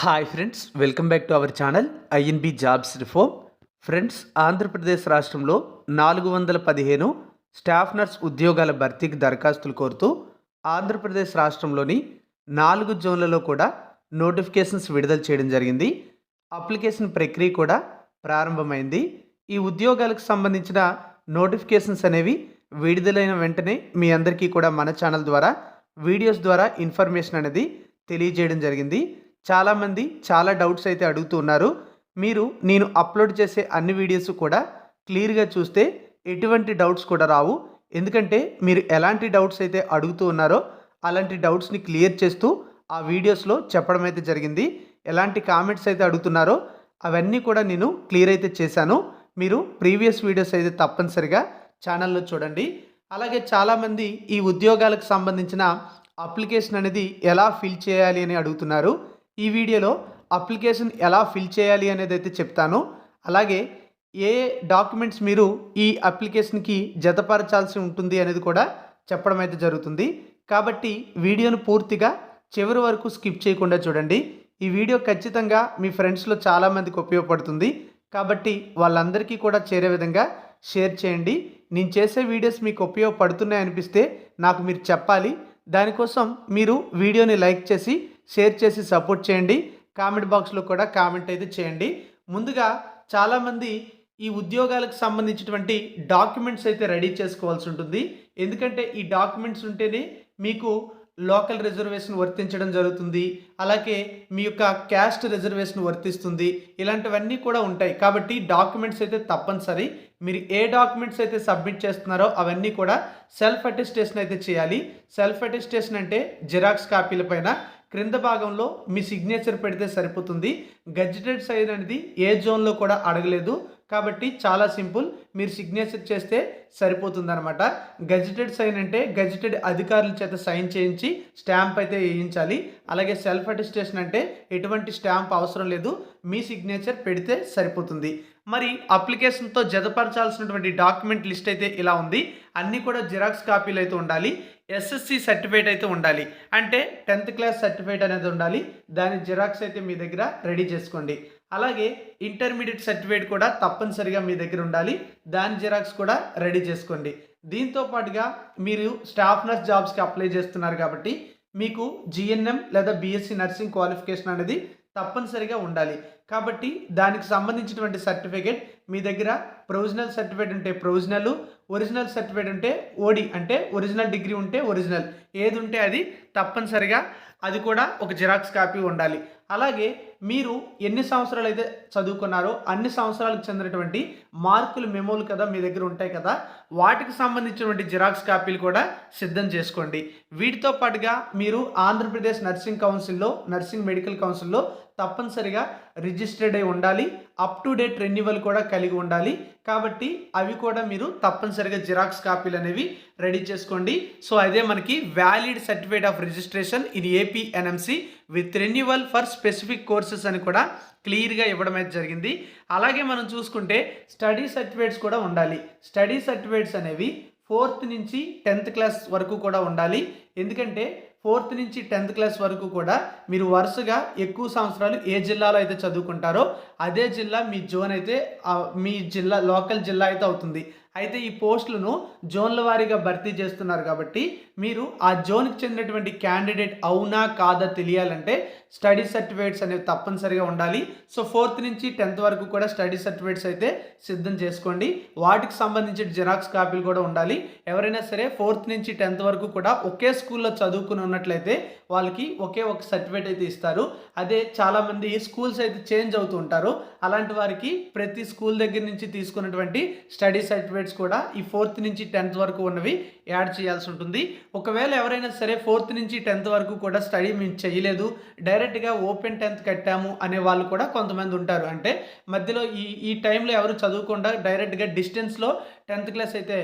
Hi friends, welcome back to our channel INB jobs reform. Friends, Andhra Pradesh రాష్ట్రంలో 415 staff nurse ఉద్యోగాల భర్తీకి దరఖాస్తులు కోరుతూ ఆంధ్రప్రదేశ్ రాష్ట్రంలోని 4 జోన్లలో కూడా నోటిఫికేషన్స్ విడుదల చేయడం జరిగింది. అప్లికేషన్ ప్రక్రియ కూడా ప్రారంభమైంది. ఈ ఉద్యోగాలకు సంబంధించిన నోటిఫికేషన్స్ అనేవి విడుదలైన వెంటనే మీ అందరికీ కూడా మన ఛానల్ ద్వారా వీడియోస్ ద్వారా ఇన్ఫర్మేషన్ అనేది తెలియజేయడం జరిగింది. చాలామంది చాలా డౌట్స్ అయితే అడుగుతూ ఉన్నారు. మీరు నేను అప్లోడ్ చేసే అన్ని వీడియోస్ కూడా క్లియర్గా చూస్తే ఎటువంటి డౌట్స్ కూడా రావు. ఎందుకంటే మీరు ఎలాంటి డౌట్స్ అయితే అడుగుతూ ఉన్నారో అలాంటి డౌట్స్ని క్లియర్ చేస్తూ ఆ వీడియోస్లో చెప్పడం అయితే జరిగింది. ఎలాంటి కామెంట్స్ అయితే అడుగుతున్నారో అవన్నీ కూడా నేను క్లియర్ అయితే చేశాను. మీరు ప్రీవియస్ వీడియోస్ అయితే తప్పనిసరిగా ఛానల్లో చూడండి. అలాగే చాలామంది ఈ ఉద్యోగాలకు సంబంధించిన అప్లికేషన్ అనేది ఎలా ఫిల్ చేయాలి అని అడుగుతున్నారు. ఈ వీడియోలో అప్లికేషన్ ఎలా ఫిల్ చేయాలి అనేది అయితే చెప్తాను. అలాగే ఏ డాక్యుమెంట్స్ మీరు ఈ అప్లికేషన్కి జతపరచాల్సి ఉంటుంది అనేది కూడా చెప్పడం అయితే జరుగుతుంది. కాబట్టి వీడియోను పూర్తిగా చివరి వరకు స్కిప్ చేయకుండా చూడండి. ఈ వీడియో ఖచ్చితంగా మీ ఫ్రెండ్స్లో చాలామందికి ఉపయోగపడుతుంది. కాబట్టి వాళ్ళందరికీ కూడా చేరే విధంగా షేర్ చేయండి. నేను చేసే వీడియోస్ మీకు ఉపయోగపడుతున్నాయి అనిపిస్తే నాకు మీరు చెప్పాలి. దానికోసం మీరు వీడియోని లైక్ చేసి షేర్ చేసి సపోర్ట్ చేయండి. కామెంట్ బాక్స్లో కూడా కామెంట్ అయితే చేయండి. ముందుగా చాలామంది ఈ ఉద్యోగాలకు సంబంధించినటువంటి డాక్యుమెంట్స్ అయితే రెడీ చేసుకోవాల్సి ఉంటుంది. ఎందుకంటే ఈ డాక్యుమెంట్స్ ఉంటేనే మీకు లోకల్ రిజర్వేషన్ వర్తించడం జరుగుతుంది. అలాగే మీ యొక్క క్యాస్ట్ రిజర్వేషన్ వర్తిస్తుంది. ఇలాంటివన్నీ కూడా ఉంటాయి. కాబట్టి డాక్యుమెంట్స్ అయితే తప్పనిసరి. మీరు ఏ డాక్యుమెంట్స్ అయితే సబ్మిట్ చేస్తున్నారో అవన్నీ కూడా సెల్ఫ్ అటెస్టేషన్ అయితే చేయాలి. సెల్ఫ్ అటెస్టేషన్ అంటే జిరాక్స్ కాపీల పైన క్రింద భాగంలో మీ సిగ్నేచర్ పెడితే సరిపోతుంది. గెజిటెడ్ సైన్ అనేది ఏ జోన్లో కూడా అడగలేదు. కాబట్టి చాలా సింపుల్, మీరు సిగ్నేచర్ చేస్తే సరిపోతుంది అనమాట. గెజిటెడ్ సైన్ అంటే గెజిటెడ్ అధికారుల చేత సైన్ చేయించి స్టాంప్ అయితే వేయించాలి. అలాగే సెల్ఫ్ అటెస్టేషన్ అంటే ఎటువంటి స్టాంప్ అవసరం లేదు, మీ సిగ్నేచర్ పెడితే సరిపోతుంది. మరి అప్లికేషన్తో జతపరచాల్సినటువంటి డాక్యుమెంట్ లిస్ట్ అయితే ఇలా ఉంది. అన్నీ కూడా జిరాక్స్ కాపీలు అయితే ఉండాలి. ఎస్ఎస్సి సర్టిఫికేట్ అయితే ఉండాలి. అంటే 10th క్లాస్ సర్టిఫికేట్ అనేది ఉండాలి. దాని జిరాక్స్ అయితే మీ దగ్గర రెడీ చేసుకోండి. అలాగే ఇంటర్మీడియట్ సర్టిఫికేట్ కూడా తప్పనిసరిగా మీ దగ్గర ఉండాలి. దాని జిరాక్స్ కూడా రెడీ చేసుకోండి. దీంతో పాటుగా మీరు స్టాఫ్ నర్స్ జాబ్స్కి అప్లై చేస్తున్నారు కాబట్టి మీకు జిఎన్ఎం లేదా బీఎస్సీ నర్సింగ్ క్వాలిఫికేషన్ అనేది తప్పనిసరిగా ఉండాలి. కాబట్టి దానికి సంబంధించినటువంటి సర్టిఫికేట్ మీ దగ్గర ప్రొవిజనల్ సర్టిఫికేట్ ఉంటే ప్రొవిజనల్, ఒరిజినల్ సర్టిఫికేట్ ఉంటే ఓడి అంటే ఒరిజినల్ డిగ్రీ ఉంటే ఒరిజినల్, ఏది ఉంటే అది తప్పనిసరిగా అది కూడా ఒక జిరాక్స్ కాపీ ఉండాలి. అలాగే మీరు ఎన్ని సంవత్సరాలు అయితే చదువుకున్నారో అన్ని సంవత్సరాలకు చెందినటువంటి మార్కులు మెమోలు కదా మీ దగ్గర ఉంటాయి కదా, వాటికి సంబంధించినటువంటి జిరాక్స్ కాపీలు కూడా సిద్ధం చేసుకోండి. వీటితో పాటుగా మీరు ఆంధ్రప్రదేశ్ నర్సింగ్ కౌన్సిల్లో, నర్సింగ్ మెడికల్ కౌన్సిల్లో తప్పనిసరిగా రిజిస్టర్డ్ అయి ఉండాలి. అప్ టు డేట్ రెన్యువల్ కూడా కలిగి ఉండాలి. కాబట్టి అవి కూడా మీరు తప్పనిసరిగా జిరాక్స్ కాపీలు అనేవి రెడీ చేసుకోండి. సో అదే మనకి valid certificate of registration in AP NMC with renewal for specific courses అని కూడా క్లియర్గా ఇవ్వడం అయితే జరిగింది. అలాగే మనం చూసుకుంటే స్టడీ సర్టిఫికేట్స్ కూడా ఉండాలి. స్టడీ సర్టిఫికేట్స్ అనేవి 4th నుంచి 10th క్లాస్ వరకు కూడా ఉండాలి. ఎందుకంటే 4th నుంచి 10th క్లాస్ వరకు కూడా మీరు వరుసగా ఎక్కువ సంవత్సరాలు ఏ జిల్లాలో అయితే చదువుకుంటారో అదే జిల్లా మీ జోన్ అయితే మీ జిల్లా లోకల్ జిల్లా అయితే అవుతుంది. అయితే ఈ పోస్టులను జోన్ల వారీగా భర్తీ చేస్తున్నారు కాబట్టి మీరు ఆ జోన్కి చెందినటువంటి క్యాండిడేట్ అవునా కాదా తెలియాలంటే స్టడీ సర్టిఫికేట్స్ అనేవి తప్పనిసరిగా ఉండాలి. సో 4th నుంచి 10th వరకు కూడా స్టడీ సర్టిఫికేట్స్ అయితే సిద్ధం చేసుకోండి. వాటికి సంబంధించిన జిరాక్స్ కాపీలు కూడా ఉండాలి. ఎవరైనా సరే 4th నుంచి 10th వరకు కూడా ఒకే స్కూల్లో చదువుకుని ఉన్నట్లయితే వాళ్ళకి ఒకే ఒక సర్టిఫికేట్ అయితే ఇస్తారు. అదే చాలామంది స్కూల్స్ అయితే చేంజ్ అవుతూ ఉంటారు. అలాంటి వారికి ప్రతి స్కూల్ దగ్గర నుంచి తీసుకున్నటువంటి స్టడీ సర్టిఫికేట్స్ కూడా ఈ 4th నుంచి 10th వరకు ఉన్నవి యాడ్ చేయాల్సి ఉంటుంది. ఒకవేళ ఎవరైనా సరే 4th నుంచి 10th వరకు కూడా స్టడీ మేము చేయలేదు, డైరెక్ట్గా ఓపెన్ 10th కట్టాము అనే వాళ్ళు కూడా కొంతమంది ఉంటారు. అంటే మధ్యలో ఈ టైంలో ఎవరు చదువుకుండా డైరెక్ట్గా డిస్టెన్స్లో 10th క్లాస్ అయితే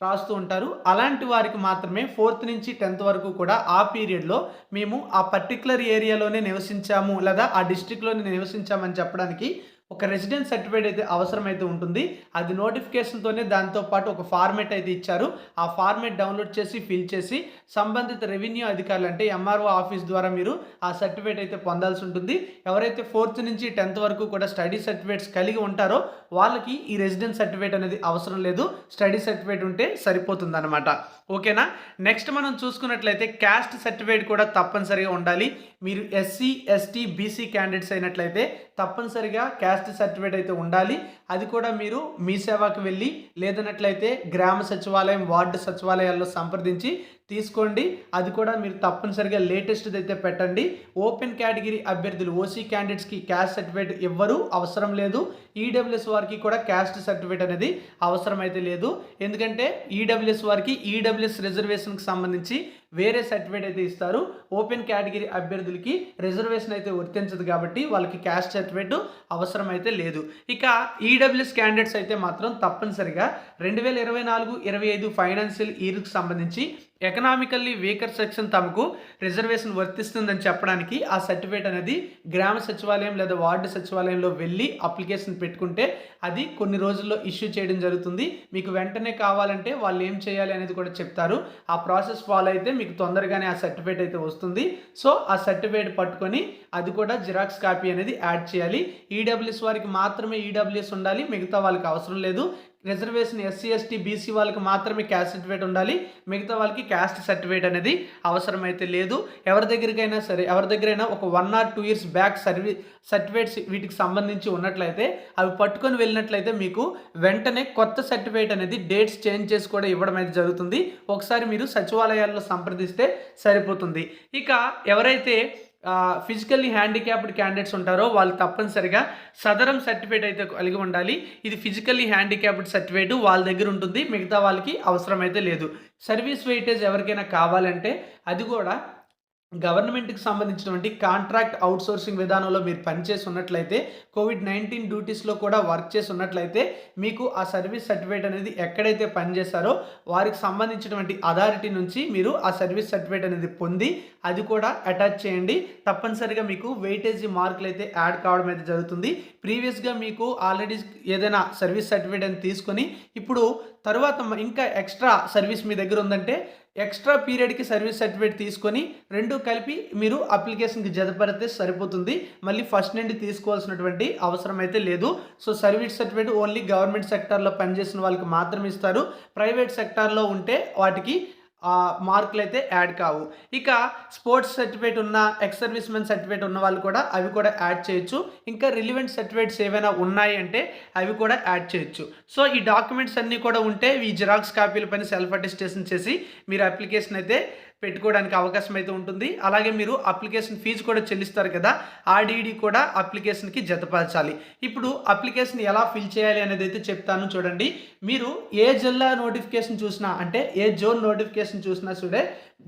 రాస్తూ ఉంటారు. అలాంటి వారికి మాత్రమే 4th నుంచి 10th వరకు కూడా ఆ పీరియడ్లో మేము ఆ పర్టికులర్ ఏరియాలోనే నివసించాము లేదా ఆ డిస్ట్రిక్ట్లోనే నివసించామని చెప్పడానికి ఒక రెసిడెన్స్ సర్టిఫికేట్ అయితే అవసరమైతే ఉంటుంది. అది నోటిఫికేషన్‌తోనే దాంతో పాటు ఒక ఫార్మాట్ అయితే ఇచ్చారు. ఆ ఫార్మాట్ డౌన్‌లోడ్ చేసి, ఫిల్ చేసి సంబంధిత రెవెన్యూ అధికారులు అంటే ఎంఆర్ఓ ఆఫీస్ ద్వారా మీరు ఆ సర్టిఫికేట్ అయితే పొందాల్సి ఉంటుంది. ఎవరైతే 4th నుంచి 10th వరకు కూడా స్టడీ సర్టిఫికేట్స్ కలిగి ఉంటారో వాళ్ళకి ఈ రెసిడెన్స్ సర్టిఫికేట్ అనేది అవసరం లేదు. స్టడీ సర్టిఫికేట్ ఉంటే సరిపోతుందన్నమాట. ఓకేనా? నెక్స్ట్ మనం చూసుకున్నట్లయితే క్యాస్ట్ సర్టిఫికేట్ కూడా తప్పనిసరిగా ఉండాలి. మీరు ఎస్సీ, ఎస్టీ, బీసీ క్యాండిడేట్స్ అయినట్లయితే తప్పనిసరిగా క్యాస్ట్ సర్టిఫికేట్ అయితే ఉండాలి. అది కూడా మీరు మీ సేవకు వెళ్ళి లేదన్నట్లయితే గ్రామ సచివాలయం, వార్డు సచివాలయాల్లో సంప్రదించి తీసుకోండి. అది కూడా మీరు తప్పనిసరిగా లేటెస్ట్ది అయితే పెట్టండి. ఓపెన్ కేటగిరీ అభ్యర్థులు ఓసీ క్యాండిడేట్స్కి క్యాస్ట్ సర్టిఫికేట్ ఎవ్వరూ అవసరం లేదు. ఈడబ్ల్యూఎస్ వారికి కూడా క్యాస్ట్ సర్టిఫికేట్ అనేది అవసరం అయితే లేదు. ఎందుకంటే ఈడబ్ల్యూఎస్ వారికి ఈడబ్ల్యూఎస్ రిజర్వేషన్కి సంబంధించి వేరే సర్టిఫికేట్ అయితే ఇస్తారు. ఓపెన్ కేటగిరీ అభ్యర్థులకి రిజర్వేషన్ అయితే వర్తించదు కాబట్టి వాళ్ళకి క్యాస్ట్ సర్టిఫికేట్ అవసరం అయితే లేదు. ఇక ఈడబ్ల్యూఎస్ క్యాండిడేట్స్ అయితే మాత్రం తప్పనిసరిగా 2024-25 ఫైనాన్షియల్ ఇయర్కి సంబంధించి ఎకనామికల్లీ వీకర్ సెక్షన్ తమకు రిజర్వేషన్ వర్తిస్తుందని చెప్పడానికి ఆ సర్టిఫికేట్ అనేది గ్రామ సచివాలయం లేదా వార్డు సచివాలయంలో వెళ్ళి అప్లికేషన్ పెట్టుకుంటే అది కొన్ని రోజుల్లో ఇష్యూ చేయడం జరుగుతుంది. మీకు వెంటనే కావాలంటే వాళ్ళు ఏం చేయాలి అనేది కూడా చెప్తారు. ఆ ప్రాసెస్ ఫాలో అయితే మీకు తొందరగానే ఆ సర్టిఫికేట్ అయితే వస్తుంది. సో ఆ సర్టిఫికేట్ పట్టుకొని అది కూడా జిరాక్స్ కాపీ అనేది యాడ్ చేయాలి. ఈడబ్ల్యూఎస్ వారికి మాత్రమే ఈడబ్ల్యూఎస్ ఉండాలి, మిగతా వాళ్ళకి అవసరం లేదు. రిజర్వేషన్ ఎస్సీ, ఎస్టీ, బీసీ వాళ్ళకి మాత్రమే క్యాస్ట్ సర్టిఫికేట్ ఉండాలి, మిగతా వాళ్ళకి క్యాస్ట్ సర్టిఫికేట్ అనేది అవసరమైతే లేదు. ఎవరి దగ్గరైనా ఒక 1 or 2 years బ్యాక్ సర్టిఫికేట్స్ వీటికి సంబంధించి ఉన్నట్లయితే అవి పట్టుకొని వెళ్ళినట్లయితే మీకు వెంటనే కొత్త సర్టిఫికేట్ అనేది డేట్స్ చేంజ్ చేసి కూడా ఇవ్వడం అయితే జరుగుతుంది. ఒకసారి మీరు సచివాలయాల్లో సంప్రదిస్తే సరిపోతుంది. ఇక ఎవరైతే ఫిజికల్లీ హ్యాండిక్యాప్డ్ క్యాండిడేట్స్ ఉంటారో వాళ్ళు తప్పనిసరిగా సదరం సర్టిఫికేట్ అయితే కలిగి ఉండాలి. ఇది ఫిజికల్లీ హ్యాండిక్యాప్డ్ సర్టిఫికేట్ వాళ్ళ దగ్గర ఉంటుంది, మిగతా వాళ్ళకి అవసరం అయితే లేదు. సర్వీస్ వెయిటేజ్ ఎవరికైనా కావాలంటే అది కూడా గవర్నమెంట్కి సంబంధించినటువంటి కాంట్రాక్ట్ అవుట్సోర్సింగ్ విధానంలో మీరు పనిచేసి ఉన్నట్లయితే, COVID-19 డ్యూటీస్లో కూడా వర్క్ చేసి ఉన్నట్లయితే మీకు ఆ సర్వీస్ సర్టిఫికేట్ అనేది ఎక్కడైతే పనిచేస్తారో వారికి సంబంధించినటువంటి అథారిటీ నుంచి మీరు ఆ సర్వీస్ సర్టిఫికేట్ అనేది పొంది అది కూడా అటాచ్ చేయండి. తప్పనిసరిగా మీకు వెయిటేజీ మార్కులు అయితే యాడ్ కావడం అయితే జరుగుతుంది. ప్రీవియస్గా మీకు ఆల్రెడీ ఏదైనా సర్వీస్ సర్టిఫికేట్ అని తీసుకొని ఇప్పుడు తర్వాత ఇంకా ఎక్స్ట్రా సర్వీస్ మీ దగ్గర ఉందంటే ఎక్స్ట్రా పీరియడ్కి సర్వీస్ సర్టిఫికేట్ తీసుకొని రెండు కలిపి మీరు అప్లికేషన్కి జతపడితే సరిపోతుంది. మళ్ళీ ఫస్ట్ నుండి తీసుకోవాల్సినటువంటి అవసరం అయితే లేదు. So service certificate only government సెక్టార్లో పనిచేసిన వాళ్ళకి మాత్రమే ఇస్తారు. ప్రైవేట్ సెక్టార్లో ఉంటే వాటికి మార్కులు అయితే యాడ్ కావు. ఇక స్పోర్ట్స్ సర్టిఫికేట్ ఉన్న, ఎక్స్ సర్వీస్ మెన్ సర్టిఫికేట్ ఉన్న వాళ్ళు కూడా అవి కూడా యాడ్ చేయొచ్చు. ఇంకా రిలివెంట్ సర్టిఫికేట్స్ ఏవైనా ఉన్నాయి అంటే అవి కూడా యాడ్ చేయొచ్చు. సో ఈ డాక్యుమెంట్స్ అన్నీ కూడా ఉంటే ఈ జిరాక్స్ కాపీల పైన సెల్ఫ్ అటెస్టేషన్ చేసి మీరు అప్లికేషన్ అయితే పెట్టుకోవడానికి అవకాశం అయితే ఉంటుంది. అలాగే మీరు అప్లికేషన్ ఫీజు కూడా చెల్లిస్తారు కదా, ఆ డీడీ కూడా అప్లికేషన్కి జతపరచాలి. ఇప్పుడు అప్లికేషన్ ఎలా ఫిల్ చేయాలి అనేది అయితే చెప్తాను చూడండి. మీరు ఏ జిల్లా నోటిఫికేషన్ చూసినా అంటే ఏ జోన్ నోటిఫికేషన్ చూసినా సరే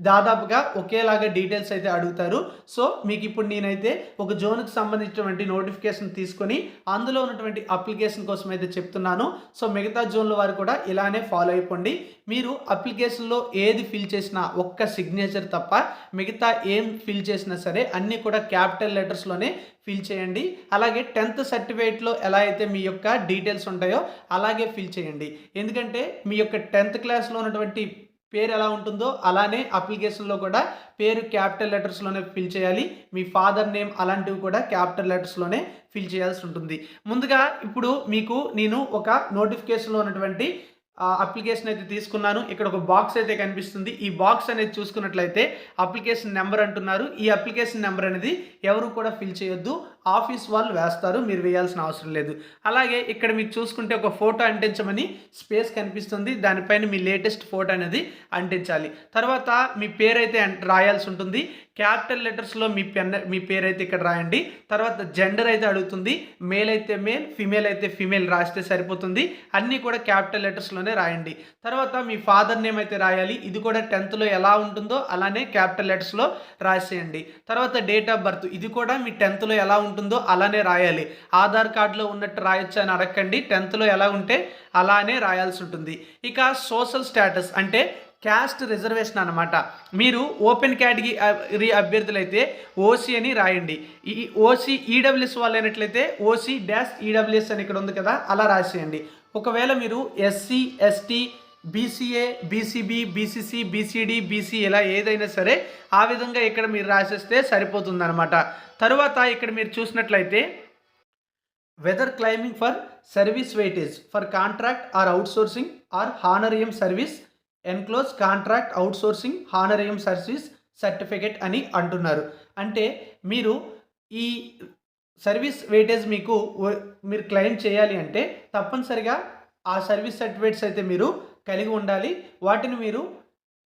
దాదాపుగా ఒకేలాగా డీటెయిల్స్ అయితే అడుగుతారు. సో మీకు ఇప్పుడు నేనైతే ఒక జోన్కి సంబంధించినటువంటి నోటిఫికేషన్ తీసుకొని అందులో ఉన్నటువంటి అప్లికేషన్ కోసం అయితే చెప్తున్నాను. సో మిగతా జోన్ల వారు కూడా ఇలానే ఫాలో అయిపోండి. మీరు అప్లికేషన్లో ఏది ఫిల్ చేసినా ఒక్క సిగ్నేచర్ తప్ప మిగతా ఏం ఫిల్ చేసినా సరే అన్నీ కూడా క్యాపిటల్ లెటర్స్లోనే ఫిల్ చేయండి. అలాగే 10th సర్టిఫికేట్లో ఎలా అయితే మీ యొక్క డీటెయిల్స్ ఉంటాయో అలాగే ఫిల్ చేయండి. ఎందుకంటే మీ యొక్క 10th క్లాస్లో ఉన్నటువంటి పేరు ఎలా ఉంటుందో అలానే అప్లికేషన్లో కూడా పేరు క్యాపిటల్ లెటర్స్లోనే ఫిల్ చేయాలి. మీ ఫాదర్ నేమ్ అలాంటివి కూడా క్యాపిటల్ లెటర్స్లోనే ఫిల్ చేయాల్సి ఉంటుంది. ముందుగా ఇప్పుడు మీకు నేను ఒక నోటిఫికేషన్లో ఉన్నటువంటి అప్లికేషన్ అయితే తీసుకున్నాను. ఇక్కడ ఒక బాక్స్ అయితే కనిపిస్తుంది. ఈ బాక్స్ అనేది చూసుకున్నట్లయితే అప్లికేషన్ నెంబర్ అంటున్నారు. ఈ అప్లికేషన్ నెంబర్ అనేది ఎవరు కూడా ఫిల్ చేయొద్దు, ఆఫీస్ వాళ్ళు వేస్తారు, మీరు వేయాల్సిన అవసరం లేదు. అలాగే ఇక్కడ మీకు చూసుకుంటే ఒక ఫోటో అంటించమని స్పేస్ కనిపిస్తుంది, దానిపైన మీ లేటెస్ట్ ఫోటో అనేది అంటించాలి. తర్వాత మీ పేరు అయితే రాయాల్సి ఉంటుంది. క్యాపిటల్ లెటర్స్లో మీ పేరు అయితే ఇక్కడ రాయండి. తర్వాత జెండర్ అయితే అడుగుతుంది, మేల్ అయితే మేల్, ఫిమేల్ అయితే ఫిమేల్ రాస్తే సరిపోతుంది. అన్నీ కూడా క్యాపిటల్ లెటర్స్లోనే రాయండి. తర్వాత మీ ఫాదర్ నేమ్ అయితే రాయాలి. ఇది కూడా 10thలో ఎలా ఉంటుందో అలానే క్యాపిటల్ లెటర్స్లో రాసేయండి. తర్వాత డేట్ ఆఫ్ బర్త్, ఇది కూడా మీ 10thలో ఎలా ఉంటుందో అలానే రాయాలి. ఆధార్ కార్డులో ఉన్నట్టు రాయొచ్చు అని అడగండి, 10thలో ఎలా ఉంటే అలానే రాయాల్సి ఉంటుంది. ఇక సోషల్ స్టేటస్ అంటే క్యాస్ట్ రిజర్వేషన్ అనమాట. మీరు ఓపెన్ కేటగిరీ అభ్యర్థులైతే ఓసీ అని రాయండి. ఈ ఓసీ ఈడబ్ల్యూఎస్ వాళ్ళు అయినట్లయితే ఓసీ డాష్ ఈడబ్ల్యూఎస్ అని ఇక్కడ ఉంది కదా, అలా రాసేయండి. ఒకవేళ మీరు SC, ST, BCA, BCB, BCC, BCD, BC ఇలా ఏదైనా సరే ఆ విధంగా ఇక్కడ మీరు రాసేస్తే సరిపోతుందన్నమాట. తరువాత ఇక్కడ మీరు చూసినట్లయితే whether claiming for service weightage for contract or outsourcing or honorarium service enclose contract outsourcing honorarium service certificate అని అంటున్నారు. అంటే మీరు ఈ సర్వీస్ వెయిటేజ్ మీరు క్లెయిమ్ చేయాలి అంటే తప్పనిసరిగా ఆ సర్వీస్ సర్టిఫికేట్స్ అయితే మీరు కలిగి ఉండాలి. వాటిని మీరు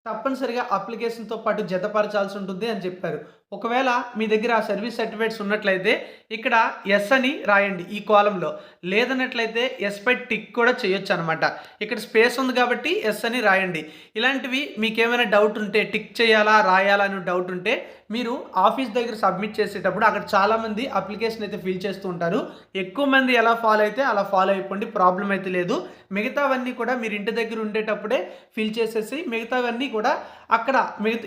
తప్పనిసరిగా అప్లికేషన్తో పాటు జతపరచాల్సి ఉంటుంది అని చెప్పారు. ఒకవేళ మీ దగ్గర ఆ సర్వీస్ సర్టిఫికేట్స్ ఉన్నట్లయితే ఇక్కడ ఎస్ అని రాయండి ఈ కాలంలో, లేదన్నట్లయితే ఎస్ పై టిక్ కూడా చేయొచ్చు అనమాట. ఇక్కడ స్పేస్ ఉంది కాబట్టి ఎస్ అని రాయండి. ఇలాంటివి మీకు ఏమైనా డౌట్ ఉంటే, టిక్ చేయాలా రాయాలా అని డౌట్ ఉంటే మీరు ఆఫీస్ దగ్గర సబ్మిట్ చేసేటప్పుడు అక్కడ చాలామంది అప్లికేషన్ అయితే ఫిల్ చేస్తూ ఉంటారు. ఎక్కువ మంది ఎలా ఫాలో అయితే అలా ఫాలో అయిపోండి, ప్రాబ్లం అయితే లేదు. మిగతావన్నీ కూడా మీరు ఇంటి దగ్గర ఉండేటప్పుడే ఫిల్ చేసేసి మిగతావన్నీ కూడా అక్కడ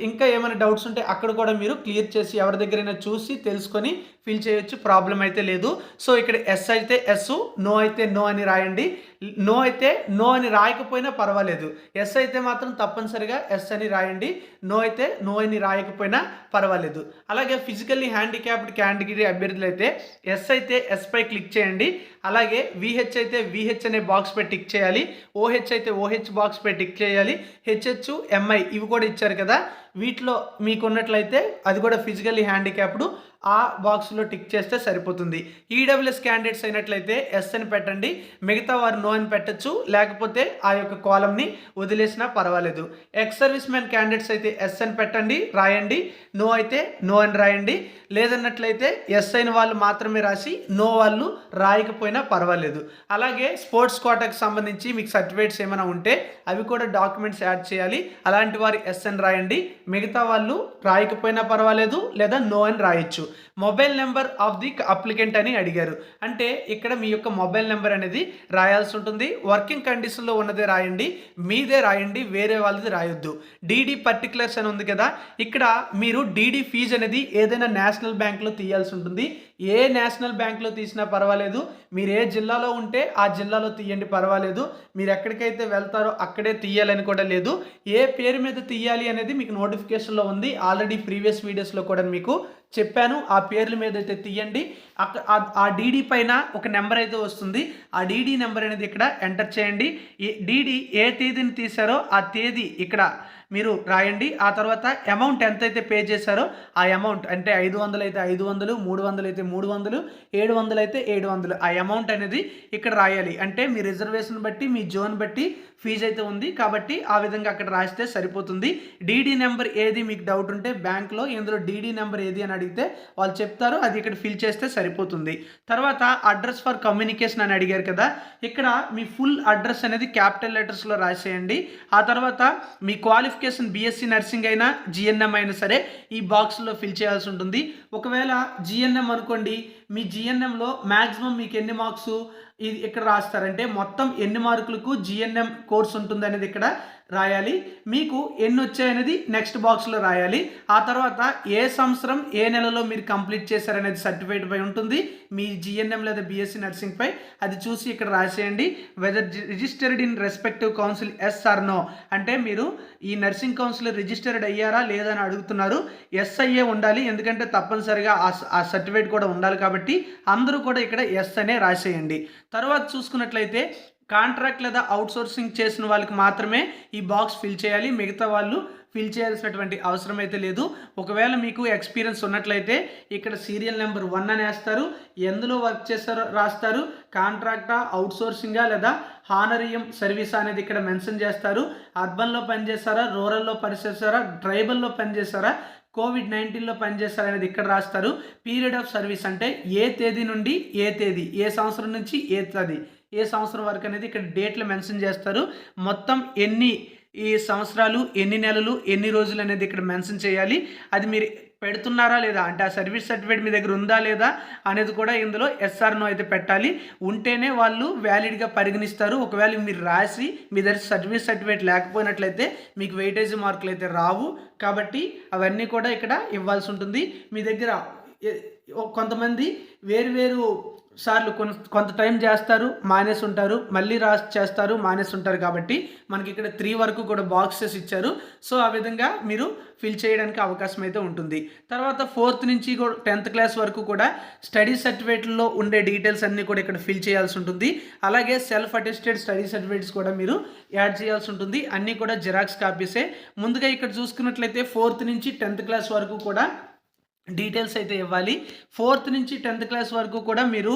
ఇంకా ఏమైనా డౌట్స్ ఉంటే అక్కడ కూడా మీరు క్లియర్ చేసి ఎవరి దగ్గరైనా చూసి తెలుసుకొని ఫిల్ చేయొచ్చు, ప్రాబ్లం అయితే లేదు. సో ఇక్కడ ఎస్ అయితే ఎస్, నో అయితే నో అని రాయండి. నో అయితే నో అని రాయకపోయినా పర్వాలేదు, ఎస్ అయితే మాత్రం తప్పనిసరిగా ఎస్ అని రాయండి. నో అయితే నో అని రాయకపోయినా పర్వాలేదు. అలాగే ఫిజికల్లీ హ్యాండిక్యాప్డ్ కేటగిరీ అభ్యర్థులు అయితే ఎస్ అయితే ఎస్ పై క్లిక్ చేయండి. అలాగే విహెచ్ అయితే విహెచ్ అనే బాక్స్ పై టిక్ చేయాలి. ఓహెచ్ అయితే ఓహెచ్ బాక్స్ పై టిక్ చేయాలి. హెచ్హెచ్, ఎంఐ ఇవి కూడా ఇచ్చారు కదా, వీటిలో మీకు ఉన్నట్లయితే అది కూడా ఫిజికల్లీ హ్యాండిక్యాప్డ్ ఆ బాక్స్లో టిక్ చేస్తే సరిపోతుంది. ఈడబ్ల్యూఎస్ క్యాండిడేట్స్ అయినట్లయితే ఎస్ అని పెట్టండి, మిగతా వారు నో అని పెట్టచ్చు, లేకపోతే ఆ యొక్క కాలంని వదిలేసినా పర్వాలేదు. ఎక్స్ సర్వీస్ మ్యాన్ క్యాండిడేట్స్ అయితే ఎస్ అని పెట్టండి, రాయండి. నో అయితే నో అని రాయండి. లేదన్నట్లయితే ఎస్ అయిన వాళ్ళు మాత్రమే రాసి నో వాళ్ళు రాయకపోయినా పర్వాలేదు. అలాగే స్పోర్ట్స్ కోటాకి సంబంధించి మీకు సర్టిఫికేట్స్ ఏమైనా ఉంటే అవి కూడా డాక్యుమెంట్స్ యాడ్ చేయాలి. అలాంటి వారు ఎస్ అని రాయండి, మిగతా వాళ్ళు రాయకపోయినా పర్వాలేదు, లేదా నో అని రాయొచ్చు. Mobile number of the applicant అని అడిగారు. అంటే ఇక్కడ మీ యొక్క మొబైల్ నెంబర్ అనేది రాయాల్సి ఉంటుంది. వర్కింగ్ కండిషన్లో ఉన్నదే రాయండి, మీదే రాయండి, వేరే వాళ్ళది రాయొద్దు. డీడీ పర్టికులర్స్ అని ఉంది కదా, ఇక్కడ మీరు డీడీ ఫీజు అనేది ఏదైనా నేషనల్ బ్యాంక్లో తీయాల్సి ఉంటుంది. ఏ నేషనల్ బ్యాంక్లో తీసినా పర్వాలేదు, మీరు ఏ జిల్లాలో ఉంటే ఆ జిల్లాలో తీయండి, పర్వాలేదు. మీరు ఎక్కడికైతే వెళ్తారో అక్కడే తీయాలని కూడా లేదు. ఏ పేరు మీద తీయాలి అనేది మీకు నోటిఫికేషన్లో ఉంది, ఆల్రెడీ ప్రీవియస్ వీడియోస్లో కూడా మీకు చెప్పాను. ఆ పేర్ల మీద అయితే తీయండి. ఆ డీడీ పైన ఒక నెంబర్ అయితే వస్తుంది, ఆ డీడీ నెంబర్ అనేది ఇక్కడ ఎంటర్ చేయండి. డీడీ ఏ తేదీని తీశారో ఆ తేదీ ఇక్కడ మీరు రాయండి. ఆ తర్వాత అమౌంట్ ఎంతైతే పే చేశారో ఆ అమౌంట్, అంటే 500 అయితే 500, 300 అయితే 300, 700 అయితే 700 ఆ అమౌంట్ అనేది ఇక్కడ రాయాలి. అంటే మీ రిజర్వేషన్ బట్టి, మీ జోన్ బట్టి ఫీజు అయితే ఉంది కాబట్టి ఆ విధంగా అక్కడ రాస్తే సరిపోతుంది. డీడీ నెంబర్ ఏది మీకు డౌట్ ఉంటే బ్యాంక్లో ఇందులో డీడీ నెంబర్ ఏది అని అడిగితే వాళ్ళు చెప్తారు, అది ఇక్కడ ఫిల్ చేస్తే సరిపోతుంది. తర్వాత అడ్రస్ ఫర్ కమ్యూనికేషన్ అని అడిగారు కదా, ఇక్కడ మీ ఫుల్ అడ్రస్ అనేది క్యాపిటల్ లెటర్స్లో రాసేయండి. ఆ తర్వాత మీ క్వాలిఫికేషన్ బీఎస్సీ నర్సింగ్ అయినా జిఎన్ఎం అయినా సరే ఈ బాక్స్లో ఫిల్ చేయాల్సి ఉంటుంది. ఒకవేళ జిఎన్ఎం అనుకోండి, మీ జిఎన్ఎంలో మ్యాక్సిమం మీకు ఎన్ని మార్క్స్ ఇది ఇక్కడ రాస్తారంటే మొత్తం ఎన్ని మార్కులకు జిఎన్ఎం కోర్స్ ఉంటుంది అనేది ఇక్కడ రాయాలి. మీకు ఎన్ని వచ్చాయనేది నెక్స్ట్ బాక్స్లో రాయాలి. ఆ తర్వాత ఏ సంవత్సరం ఏ నెలలో మీరు కంప్లీట్ చేశారనేది సర్టిఫికేట్ పై ఉంటుంది, మీ జిఎన్ఎం లేదా బీఎస్సీ నర్సింగ్ పై. అది చూసి ఇక్కడ రాసేయండి. Whether registered in respective council yes or no, అంటే మీరు ఈ నర్సింగ్ కౌన్సిల్ రిజిస్టర్డ్ అయ్యారా లేదా అని అడుగుతున్నారు. ఎస్ అయ్యే ఉండాలి, ఎందుకంటే తప్పనిసరిగా ఆ సర్టిఫికేట్ కూడా ఉండాలి కాబట్టి అందరూ కూడా ఇక్కడ ఎస్ అనే రాసేయండి. తర్వాత చూసుకున్నట్లయితే కాంట్రాక్ట్ లేదా అవుట్సోర్సింగ్ చేసిన వాళ్ళకి మాత్రమే ఈ బాక్స్ ఫిల్ చేయాలి, మిగతా వాళ్ళు ఫిల్ చేయాల్సినటువంటి అవసరం అయితే లేదు. ఒకవేళ మీకు ఎక్స్పీరియన్స్ ఉన్నట్లయితే ఇక్కడ సీరియల్ నెంబర్ 1 అని వేస్తారు, ఎందులో వర్క్ చేస్తారో రాస్తారు, కాంట్రాక్టా, అవుట్సోర్సింగా లేదా హానరియం సర్వీస్ అనేది ఇక్కడ మెన్షన్ చేస్తారు. అర్బన్లో పనిచేస్తారా, రూరల్లో పనిచేస్తారా, ట్రైబల్లో పనిచేస్తారా, COVID-19లో పనిచేస్తారు అనేది ఇక్కడ రాస్తారు. పీరియడ్ ఆఫ్ సర్వీస్ అంటే ఏ తేదీ నుండి ఏ తేదీ, ఏ సంవత్సరం నుంచి ఏ సంవత్సరం వరకు అనేది ఇక్కడ డేట్లు మెన్షన్ చేస్తారు. మొత్తం ఎన్ని ఈ సంవత్సరాలు, ఎన్ని నెలలు, ఎన్ని రోజులు అనేది ఇక్కడ మెన్షన్ చేయాలి. అది మీరు పెడుతున్నారా లేదా, అంటే ఆ సర్వీస్ సర్టిఫికేట్ మీ దగ్గర ఉందా లేదా అనేది కూడా ఇందులో ఎస్ ఆర్ నో అయితే పెట్టాలి. ఉంటేనే వాళ్ళు వ్యాలిడ్గా పరిగణిస్తారు. ఒకవేళ మీరు రాసి మీ దగ్గర సర్వీస్ సర్టిఫికేట్ లేకపోయినట్లయితే మీకు వెయిటేజ్ మార్కులు అయితే రావు. కాబట్టి అవన్నీ కూడా ఇక్కడ ఇవ్వాల్సి ఉంటుంది. మీ దగ్గర కొంతమంది వేరు సార్లు కొంత టైం చేస్తారు, మానేసి ఉంటారు, మళ్ళీ చేస్తారు, మానేసి ఉంటారు. కాబట్టి మనకి ఇక్కడ 3 వరకు కూడా బాక్సెస్ ఇచ్చారు. సో ఆ విధంగా మీరు ఫిల్ చేయడానికి అవకాశం అయితే ఉంటుంది. తర్వాత 4th నుంచి 10th క్లాస్ వరకు కూడా స్టడీ సర్టిఫికేట్లో ఉండే డీటెయిల్స్ అన్నీ కూడా ఇక్కడ ఫిల్ చేయాల్సి ఉంటుంది. అలాగే సెల్ఫ్ అటెస్టెడ్ స్టడీ సర్టిఫికేట్స్ కూడా మీరు యాడ్ చేయాల్సి ఉంటుంది. అన్నీ కూడా జిరాక్స్ కాపీసే. ముందుగా ఇక్కడ చూసుకున్నట్లయితే 4th నుంచి 10th క్లాస్ వరకు కూడా డీటెయిల్స్ అయితే ఇవ్వాలి. 4th నుంచి 10th క్లాస్ వరకు కూడా మీరు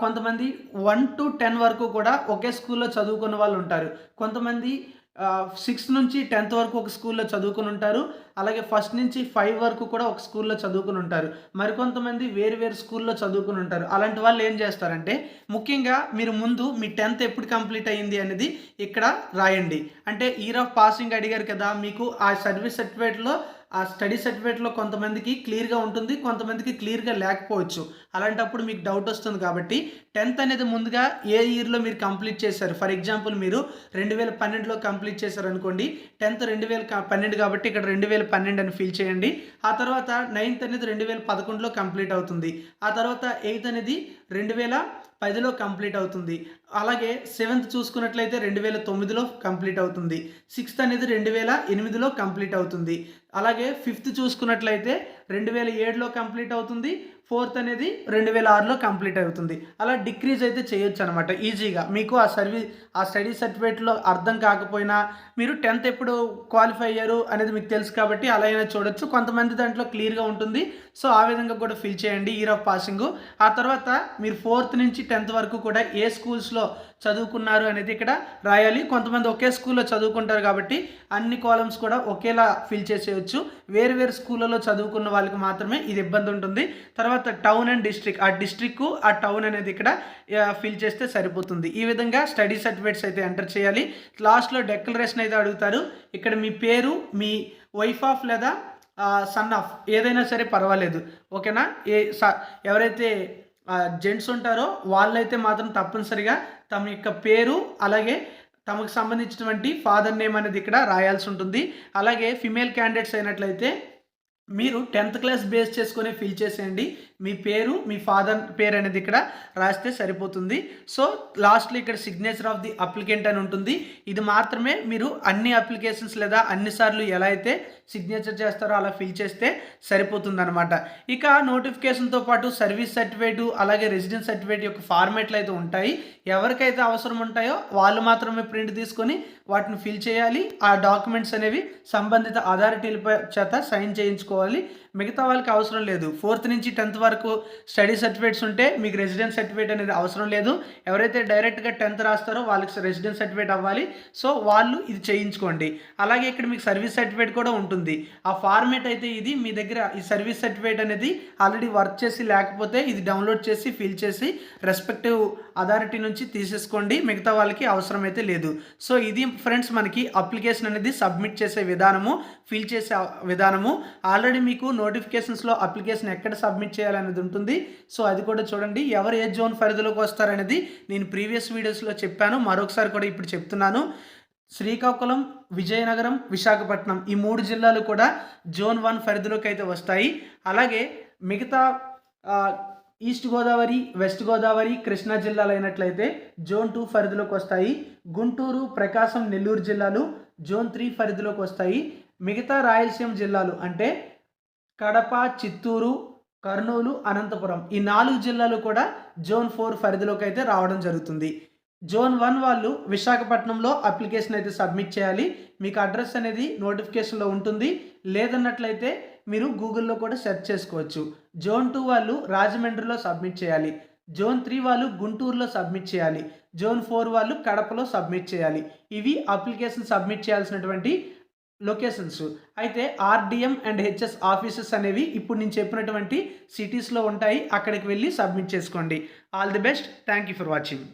కొంతమంది 1 to 10 వరకు కూడా ఒకే స్కూల్లో చదువుకున్న వాళ్ళు ఉంటారు. కొంతమంది 6 నుంచి 10th వరకు ఒక స్కూల్లో చదువుకుని ఉంటారు. అలాగే 1st నుంచి 5 వరకు కూడా ఒక స్కూల్లో చదువుకుని ఉంటారు. మరికొంతమంది వేరు స్కూల్లో చదువుకుని ఉంటారు. అలాంటి వాళ్ళు ఏం చేస్తారంటే, ముఖ్యంగా మీరు ముందు మీ 10th ఎప్పుడు కంప్లీట్ అయ్యింది అనేది ఇక్కడ రాయండి. అంటే ఇయర్ ఆఫ్ పాసింగ్ అడిగారు కదా, మీకు ఆ సర్వీస్ సర్టిఫికేట్లో ఆ స్టడీ సర్టిఫికేట్లో కొంతమందికి క్లియర్గా ఉంటుంది, కొంతమందికి క్లియర్గా లేకపోవచ్చు. అలాంటప్పుడు మీకు డౌట్ వస్తుంది. కాబట్టి 10th అనేది ముందుగా ఏ ఇయర్లో మీరు కంప్లీట్ చేశారు. ఫర్ ఎగ్జాంపుల్ మీరు 2012లో కంప్లీట్ చేశారు అనుకోండి. 10th 2012 కాబట్టి ఇక్కడ 2012 అని ఫిల్ చేయండి. ఆ తర్వాత 9th అనేది 2011లో కంప్లీట్ అవుతుంది. ఆ తర్వాత 8th అనేది 2010లో కంప్లీట్ అవుతుంది. అలాగే 7th చూసుకున్నట్లయితే 2009లో కంప్లీట్ అవుతుంది. 6th అనేది 2008లో కంప్లీట్ అవుతుంది. అలాగే 5th చూసుకున్నట్లయితే 2007లో కంప్లీట్ అవుతుంది. 4th అనేది 2006లో కంప్లీట్ అవుతుంది. అలా డిక్రీజ్ అయితే చేయొచ్చు అనమాట ఈజీగా. మీకు ఆ స్టడీ సర్టిఫికేట్లో అర్థం కాకపోయినా మీరు 10th ఎప్పుడు క్వాలిఫై అయ్యారు అనేది మీకు తెలుసు కాబట్టి అలా అయినా చూడొచ్చు. కొంతమంది దాంట్లో క్లియర్గా ఉంటుంది. సో ఆ విధంగా కూడా ఫిల్ చేయండి ఇయర్ ఆఫ్ పాసింగ్. ఆ తర్వాత మీరు 4th నుంచి 10th వరకు కూడా ఏ స్కూల్స్లో చదువుకున్నారు అనేది ఇక్కడ రాయాలి. కొంతమంది ఒకే స్కూల్లో చదువుకుంటారు కాబట్టి అన్ని కాలమ్స్ కూడా ఒకేలా ఫిల్ చేసేయచ్చు. వేరు స్కూళ్ళలో చదువుకున్న వాళ్ళకి మాత్రమే ఇది ఇబ్బంది ఉంటుంది. తర్వాత టౌన్ అండ్ డిస్ట్రిక్ట్, ఆ డిస్ట్రిక్ట్ ఆ టౌన్ అనేది ఇక్కడ ఫిల్ చేస్తే సరిపోతుంది. ఈ విధంగా స్టడీ సర్టిఫికేట్స్ అయితే ఎంటర్ చేయాలి. లాస్ట్లో డెక్లరేషన్ అయితే అడుగుతారు. ఇక్కడ మీ పేరు, మీ వైఫ్ ఆఫ్ లేదా సన్ ఆఫ్ ఏదైనా సరే పర్వాలేదు, ఓకేనా. ఎవరైతే జెంట్స్ ఉంటారో వాళ్ళైతే మాత్రం తప్పనిసరిగా తమ యొక్క పేరు అలాగే తమకు సంబంధించినటువంటి ఫాదర్ నేమ్ అనేది ఇక్కడ రాయాల్సి ఉంటుంది. అలాగే ఫిమేల్ క్యాండిడేట్స్ అయినట్లయితే మీరు 10th క్లాస్ బేస్ చేసుకొని ఫిల్ చేసేయండి. మీ పేరు, మీ ఫాదర్ పేరు అనేది ఇక్కడ రాస్తే సరిపోతుంది. సో లాస్ట్లో ఇక్కడ సిగ్నేచర్ ఆఫ్ ది అప్లికెంట్ అని ఉంటుంది. ఇది మాత్రమే మీరు అన్ని అప్లికేషన్స్ లేదా అన్నిసార్లు ఎలా అయితే సిగ్నేచర్ చేస్తారో అలా ఫిల్ చేస్తే సరిపోతుంది అనమాట. ఇక నోటిఫికేషన్తో పాటు సర్వీస్ సర్టిఫికేట్ అలాగే రెసిడెన్స్ సర్టిఫికేట్ యొక్క ఫార్మేట్లు అయితే ఉంటాయి. ఎవరికైతే అవసరం ఉంటాయో వాళ్ళు మాత్రమే ప్రింట్ తీసుకొని వాటిని ఫిల్ చేయాలి. ఆ డాక్యుమెంట్స్ అనేవి సంబంధిత అథారిటీల చేత సైన్ చేయించుకోవాలి. మిగతా వాళ్ళకి అవసరం లేదు. 4th నుంచి 10th వరకు స్టడీ సర్టిఫికేట్స్ ఉంటే మీకు రెసిడెన్స్ సర్టిఫికేట్ అనేది అవసరం లేదు. ఎవరైతే డైరెక్ట్గా 10th రాస్తారో వాళ్ళకి రెసిడెన్స్ సర్టిఫికేట్ అవ్వాలి. సో వాళ్ళు ఇది చేయించుకోండి. అలాగే ఇక్కడ మీకు సర్వీస్ సర్టిఫికేట్ కూడా ఉంటుంది. ఆ ఫార్మేట్ అయితే ఇది మీ దగ్గర ఈ సర్వీస్ సర్టిఫికేట్ అనేది ఆల్రెడీ వర్క్ చేసి లేకపోతే ఇది డౌన్లోడ్ చేసి ఫిల్ చేసి రెస్పెక్టివ్ అథారిటీ నుంచి తీసేసుకోండి. మిగతా వాళ్ళకి అవసరం అయితే లేదు. సో ఇది ఫ్రెండ్స్ మనకి అప్లికేషన్ అనేది సబ్మిట్ చేసే విధానము, ఫిల్ చేసే విధానము. ఆల్రెడీ మీకు నోటిఫికేషన్స్లో అప్లికేషన్ ఎక్కడ సబ్మిట్ చేయాలనేది ఉంటుంది. సో అది కూడా చూడండి. ఎవరు ఏ జోన్ పరిధిలోకి వస్తారనేది నేను ప్రీవియస్ వీడియోస్లో చెప్పాను, మరొకసారి కూడా ఇప్పుడు చెప్తున్నాను. శ్రీకాకుళం, విజయనగరం, విశాఖపట్నం ఈ 3 జిల్లాలు కూడా జోన్ 1 పరిధిలోకి అయితే వస్తాయి. అలాగే మిగతా ఈస్ట్ గోదావరి, వెస్ట్ గోదావరి, కృష్ణా జిల్లాలు అయినట్లయితే జోన్ 2 పరిధిలోకి వస్తాయి. గుంటూరు, ప్రకాశం, నెల్లూరు జిల్లాలు జోన్ 3 పరిధిలోకి వస్తాయి. మిగతా రాయలసీమ జిల్లాలు అంటే కడప, చిత్తూరు, కర్నూలు, అనంతపురం ఈ 4 జిల్లాలు కూడా జోన్ 4 పరిధిలోకి అయితే రావడం జరుగుతుంది. జోన్ 1 వాళ్ళు విశాఖపట్నంలో అప్లికేషన్ అయితే సబ్మిట్ చేయాలి. మీకు అడ్రస్ అనేది నోటిఫికేషన్లో ఉంటుంది. లేదన్నట్లయితే మీరు గూగుల్లో కూడా సెర్చ్ చేసుకోవచ్చు. జోన్ 2 వాళ్ళు రాజమండ్రిలో సబ్మిట్ చేయాలి. జోన్ 3 వాళ్ళు గుంటూరులో సబ్మిట్ చేయాలి. జోన్ 4 వాళ్ళు కడపలో సబ్మిట్ చేయాలి. ఇవి అప్లికేషన్ సబ్మిట్ చేయాల్సినటువంటి లొకేషన్స్. అయితే ఆర్డిఎం అండ్ హెచ్ఎస్ ఆఫీసెస్ అనేవి ఇప్పుడు నేను చెప్పినటువంటి సిటీస్లో ఉంటాయి. అక్కడికి వెళ్ళి సబ్మిట్ చేసుకోండి. All the best. Thank you for watching.